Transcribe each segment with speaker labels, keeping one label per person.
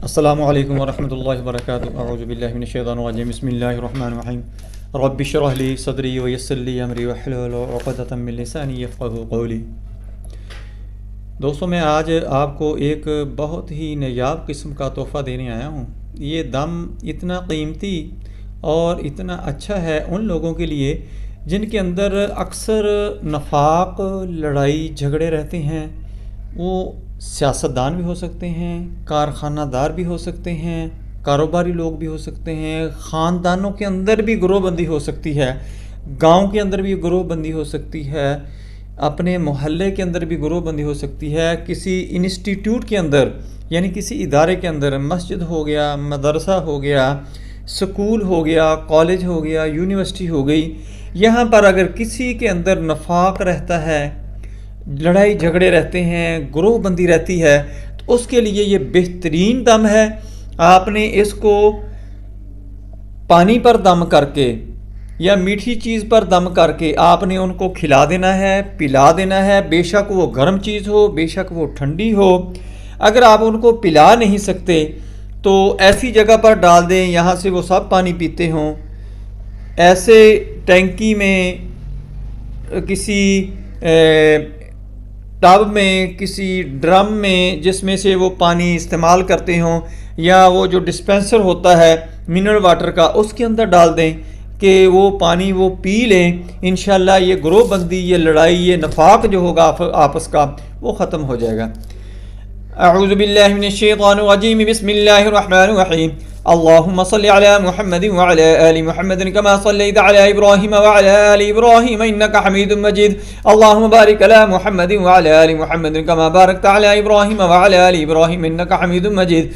Speaker 1: السلام علیکم ورحمۃ اللہ وبرکاتہ اعوذ باللہ من الشیطان الرجیم بسم اللہ الرحمن الرحیم رب اشرح لی صدری ویسر لی امری واحلل عقدۃ من لسانی یفقہوا قولی۔ دوستوں، میں آج آپ کو ایک بہت ہی نایاب قسم کا تحفہ دینے آیا ہوں۔ یہ دم اتنا قیمتی اور اتنا اچھا ہے ان لوگوں کے لیے جن کے اندر اکثر نفاق، لڑائی جھگڑے رہتے ہیں۔ وہ سیاستدان بھی ہو سکتے ہیں، کارخانہ دار بھی ہو سکتے ہیں، کاروباری لوگ بھی ہو سکتے ہیں، خاندانوں کے اندر بھی گروہ بندی ہو سکتی ہے، گاؤں کے اندر بھی گروہ بندی ہو سکتی ہے، اپنے محلے کے اندر بھی گروہ بندی ہو سکتی ہے، کسی انسٹیٹیوٹ کے اندر یعنی کسی ادارے کے اندر، مسجد ہو گیا، مدرسہ ہو گیا، سکول ہو گیا، کالج ہو گیا، یونیورسٹی ہو گئی۔ یہاں پر اگر کسی کے اندر نفاق رہتا ہے، لڑائی جھگڑے رہتے ہیں، گروہ بندی رہتی ہے، تو اس کے لیے یہ بہترین دم ہے۔ آپ نے اس کو پانی پر دم کر کے یا میٹھی چیز پر دم کر کے آپ نے ان کو کھلا دینا ہے، پلا دینا ہے، بے شک وہ گرم چیز ہو، بے شک وہ ٹھنڈی ہو۔ اگر آپ ان کو پلا نہیں سکتے تو ایسی جگہ پر ڈال دیں یہاں سے وہ سب پانی پیتے ہوں۔ ایسے ٹینکی میں، کسی ٹب میں، کسی ڈرم میں جس میں سے وہ پانی استعمال کرتے ہوں، یا وہ جو ڈسپینسر ہوتا ہے منرل واٹر کا، اس کے اندر ڈال دیں کہ وہ پانی وہ پی لیں۔ انشاءاللہ یہ گروہ بندی، یہ لڑائی، یہ نفاق جو ہوگا آپس کا، وہ ختم ہو جائے گا۔ اعوذ باللہ من الشیطان الرجیم بسم اللہ الرحمن الرحیم اللہم صلی علی محمد وعلی آل محمد کما صلیت علی ابراہیم وعلی آل ابراہیم انکا حمید مجید اللہم بارک علی محمد وعلی آل محمد کما بارکت علی ابراہیم وعلی آل ابراہیم انکا حمید مجید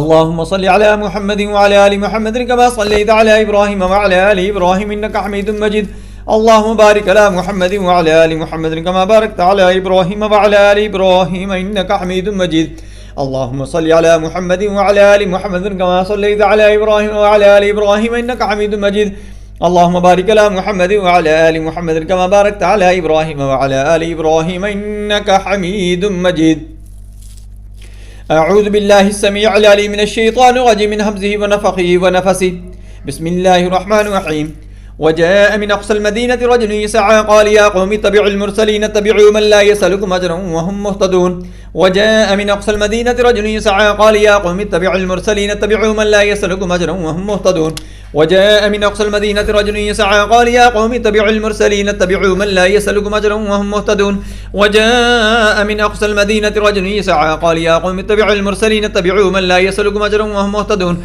Speaker 1: اللہم صلی علی محمد وعلی آل محمد کما صلیت علی ابراہیم وعلی آل ابراہیم انکا حمید مجید اللہم بارک علی محمد وعلی آل محمد کما بارکت علی ابراہیم وعلی آل ابراہیم انکا حمید مجید اللہم صلی علی محمد وعلی آل محمد کما صلیت علی ابراہیم وعلی آل ابراہیم انکا حمید مجید اللہم بارک علی محمد وعلی آل محمد کما بارکت علی ابراہیم وعلی آل ابراہیم انکا حمید مجید۔ اعوذ باللہ السمیع العلیم من الشیطان الرجیم من حمزہ ونفخہ ونفثہ بسم اللہ الرحمن الرحیم وجاء من اقصى المدينة رجل يسعى قال يا قوم اتبعوا المرسلين اتبعوا من لا يسألكم اجرا وهم مهتدون وجاء من اقصى المدينة رجل يسعى قال يا قوم اتبعوا المرسلين اتبعوا من لا يسألكم اجرا وهم مهتدون وجاء من اقصى المدينة رجل يسعى قال يا قوم اتبعوا المرسلين اتبعوا من لا يسألكم اجرا وهم مهتدون وجاء من اقصى المدينة رجل يسعى قال يا قوم اتبعوا المرسلين اتبعوا من لا يسألكم اجرا وهم مهتدون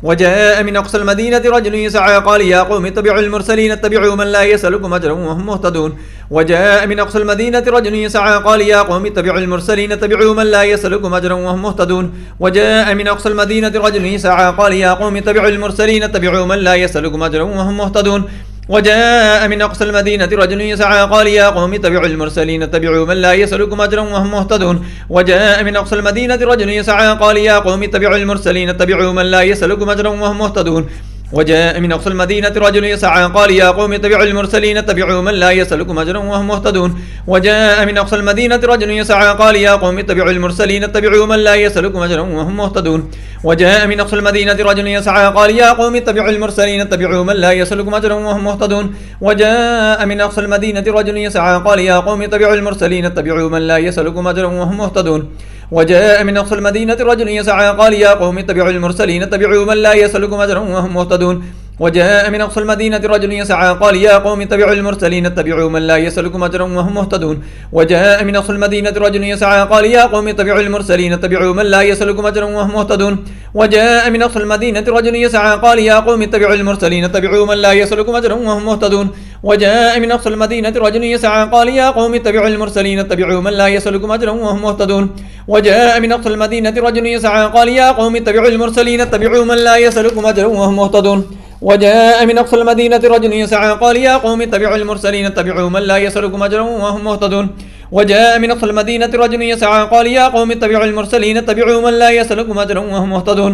Speaker 1: وجاء من اقصى المدينة رجل يسعى قال يا قوم اتبعوا المرسلين اتبعوا من لا يسألكم اجرا وهم مهتدون وجاء من اقصى المدينة رجل يسعى قال يا قوم اتبعوا المرسلين اتبعوا من لا يسألكم اجرا وهم مهتدون وجاء من اقصى المدينة رجل يسعى قال يا قوم اتبعوا المرسلين اتبعوا من لا يسألكم اجرا وهم مهتدون وجاء من اقصى المدينة رجل يسعى قال يا قوم اتبعوا المرسلين اتبعوا من لا يسألكم اجرا وهم مهتدون وجاء من اقصى المدينة رجل يسعى قال يا قوم اتبعوا المرسلين اتبعوا من لا يسألكم اجرا وهم مهتدون وجاء من اقصى المدينة رجل يسعى قال يا قوم اتبعوا المرسلين اتبعوا من لا يسألكم اجرا وهم مهتدون وجاء من اقصى المدينة رجل يسعى قال يا قوم اتبعوا المرسلين اتبعوا من لا يسألكم اجرا وهم مهتدون وجاء من اقصى المدينة رجل يسعى قال يا قوم اتبعوا المرسلين اتبعوا من لا يسألكم اجرا وهم مهتدون وجاء من اقصى المدينة رجل يسعى قال يا قوم اتبعوا المرسلين اتبعوا من لا يسألكم اجرا وهم مهتدون وجاء من اقصى المدينة رجل يسعى قال يا قوم اتبعوا المرسلين اتبعوا من لا يسألكم اجرا وهم مهتدون وجاء من اقصى المدينة رجل يسعى قال يا قوم اتبعوا المرسلين اتبعوا من لا يسألكم اجرا وهم مهتدون وجاء من اقصى المدينة رجل يسعى قال يا قوم اتبعوا المرسلين اتبعوا من لا يسألكم اجرا وهم مهتدون وجاء من اقصى المدينة رجل يسعى قال يا قوم اتبعوا المرسلين اتبعوا من لا يسألكم اجرا وهم مهتدون وجاء من اقصى المدينة رجل يسعى قال يا قوم اتبعوا المرسلين اتبعوا من لا يسألكم اجرا وهم مهتدون وجاء من اقصى المدينة رجل يسعى قال يا قوم اتبعوا المرسلين اتبعوا من لا يسألكم اجرا وهم مهتدون وجاء من اقصى المدينة رجل يسعى قال يا قوم اتبعوا المرسلين اتبعوا من لا يسألكم اجرا وهم مهتدون وجاء من اقصى المدينة رجل يسعى قال يا قوم اتبعوا المرسلين اتبعوا من لا يسألكم اجرا وهم مهتدون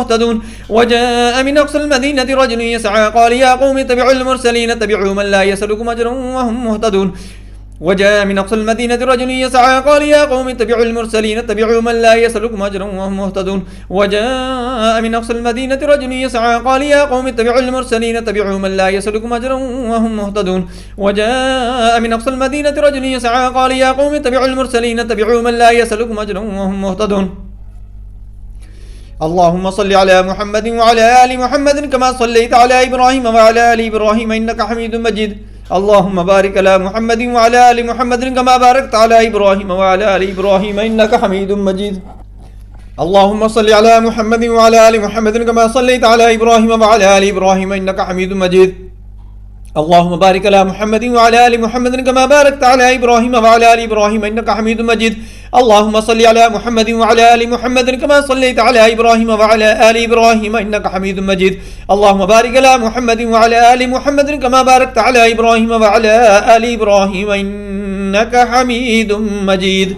Speaker 1: مهتدون وجاء من أقصى المدينة رجل يسعى قال يا قوم اتبعوا المرسلين اتبعوا من لا يسألكم أجرا وهم مهتدون وجاء من أقصى المدينة رجل يسعى قال يا قوم اتبعوا المرسلين اتبعوا من لا يسألكم أجرا وهم مهتدون وجاء من أقصى المدينة رجل يسعى قال يا قوم اتبعوا المرسلين اتبعوا من لا يسألكم أجرا وهم مهتدون وجاء من أقصى المدينة رجل يسعى قال يا قوم اتبعوا المرسلين اتبعوا من لا يسألكم أجرا وهم مهتدون اللهم صل على محمد وعلى آل محمد كما صليت على إبراهيم وعلى آل إبراهيم إنك حميد مجيد اللهم بارك على محمد وعلى آل محمد كما باركت على إبراهيم وعلى آل إبراهيم إنك حميد مجيد اللهم صل على محمد وعلى آل محمد كما صليت على إبراهيم وعلى آل إبراهيم إنك حميد مجيد اللهم بارك على محمد وعلى آل محمد كما باركت على إبراهيم وعلى آل إبراهيم إنك حميد مجيد اللهم صل على محمد وعلى آل محمد كما صليت على إبراهيم وعلى آل إبراهيم إنك حميد مجيد اللهم بارك على محمد وعلى آل محمد كما باركت على إبراهيم وعلى آل إبراهيم إنك حميد مجيد